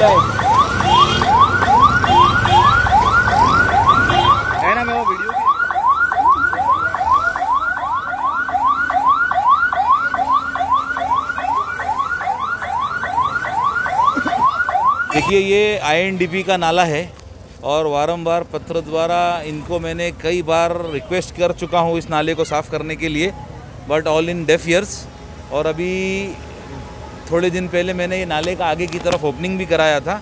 खुला है ना। मैं वो वीडियो देखिए, ये INDP का नाला है और वारंवार पत्र द्वारा इनको मैंने कई बार रिक्वेस्ट कर चुका हूँ इस नाले को साफ़ करने के लिए, but all in deaf years. और अभी थोड़े दिन पहले मैंने ये नाले का आगे की तरफ ओपनिंग भी कराया था।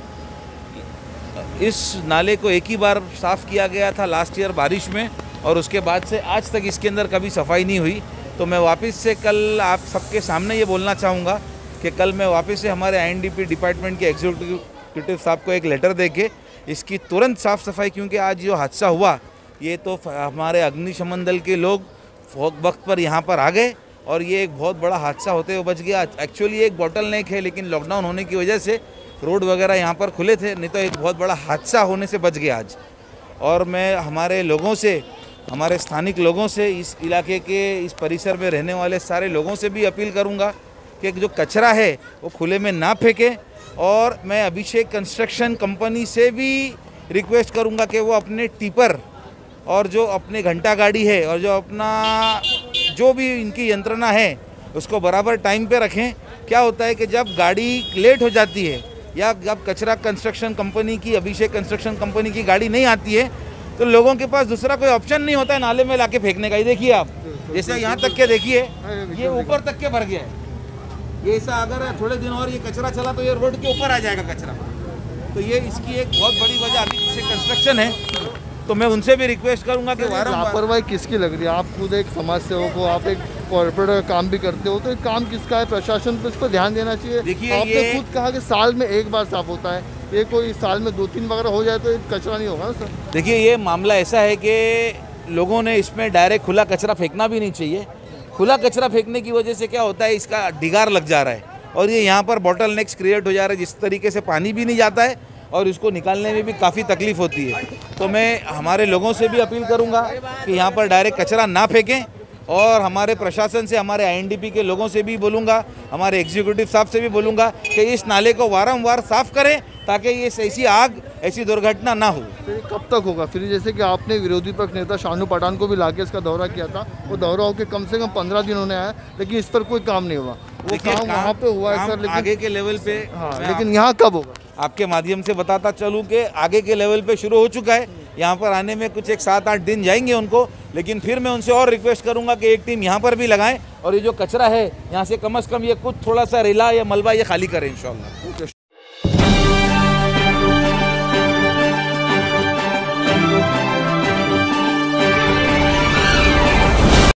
इस नाले को एक ही बार साफ़ किया गया था लास्ट ईयर बारिश में, और उसके बाद से आज तक इसके अंदर कभी सफाई नहीं हुई। तो मैं वापस से कल आप सबके सामने ये बोलना चाहूँगा कि कल मैं वापस से हमारे INDP डिपार्टमेंट के एग्जीक्यूटिव साहब को एक लेटर देके इसकी तुरंत साफ़ सफाई, क्योंकि आज जो हादसा हुआ ये तो हमारे अग्निशमन दल के लोग वक्त पर यहाँ पर आ गए और ये एक बहुत बड़ा हादसा होते हुए बच गया। एक्चुअली एक बॉटल नेक है, लेकिन लॉकडाउन होने की वजह से रोड वगैरह यहाँ पर खुले थे, नहीं तो एक बहुत बड़ा हादसा होने से बच गया आज। और मैं हमारे लोगों से, हमारे स्थानिक लोगों से, इस इलाके के इस परिसर में रहने वाले सारे लोगों से भी अपील करूँगा कि जो कचरा है वो खुले में ना फेंकें। और मैं अभिषेक कंस्ट्रक्शन कंपनी से भी रिक्वेस्ट करूंगा कि वो अपने टिपर और जो अपने घंटा गाड़ी है और जो अपना जो भी इनकी यंत्रणा है उसको बराबर टाइम पे रखें। क्या होता है कि जब गाड़ी लेट हो जाती है या जब कचरा कंस्ट्रक्शन कंपनी की, अभिषेक कंस्ट्रक्शन कंपनी की गाड़ी नहीं आती है, तो लोगों के पास दूसरा कोई ऑप्शन नहीं होता है नाले में लाके फेंकने का। ये देखिए आप, जैसे यहाँ तक के देखिए, ये ऊपर तक के भर गया है। ये ऐसा अगर थोड़े दिन और ये कचरा चला तो ये रोड के ऊपर आ जाएगा कचरा। तो ये इसकी एक बहुत बड़ी वजह अभी से कंस्ट्रक्शन है। तो मैं उनसे भी रिक्वेस्ट करूंगा कि लापरवाही किसकी लग रही है? आप खुद एक समाज सेवक हो, आप एक कॉर्पोरेट काम भी करते हो, तो एक काम किसका है? प्रशासन पर इस पर ध्यान देना चाहिए। देखिए, आपने खुद कहा कि साल में एक बार साफ होता है, ये कोई साल में 2-3 वगैरह हो जाए तो कचरा नहीं होगा ना सर? देखिए, ये मामला ऐसा है कि लोगों ने इसमें डायरेक्ट खुला कचरा फेंकना भी नहीं चाहिए। खुला कचरा फेंकने की वजह से क्या होता है, इसका डिगार लग जा रहा है और ये यहाँ पर बॉटल नेक्स क्रिएट हो जा रहा है, जिस तरीके से पानी भी नहीं जाता है और इसको निकालने में भी काफ़ी तकलीफ होती है। तो मैं हमारे लोगों से भी अपील करूँगा कि यहाँ पर डायरेक्ट कचरा ना फेंकें, और हमारे प्रशासन से, हमारे INDP के लोगों से भी बोलूँगा, हमारे एग्जीक्यूटिव साहब से भी बोलूँगा कि इस नाले को वारंवार साफ़ करें ताकि ये ऐसी आग, ऐसी दुर्घटना ना हो। फिर कब तक होगा? फिर जैसे कि आपने विरोधी पक्ष नेता शानू पठान को भी लाके इसका दौरा किया था, वो दौरा होकर कम से कम 15 दिन होने आया, लेकिन इस पर कोई काम नहीं हुआ। वो काम वहाँ पे हुआ है सर, लेकिन आगे के लेवल पे, हाँ, लेकिन यहाँ कब होगा? आपके माध्यम से बताता चलूँ कि आगे के लेवल पे शुरू हो चुका है। यहाँ पर आने में कुछ एक 7-8 दिन जाएंगे उनको, लेकिन फिर मैं उनसे और रिक्वेस्ट करूँगा कि एक टीम यहाँ पर भी लगाएं और ये जो कचरा है यहाँ से कम ये कुछ थोड़ा सा रेला या मलबा ये खाली करें इंशाल्लाह।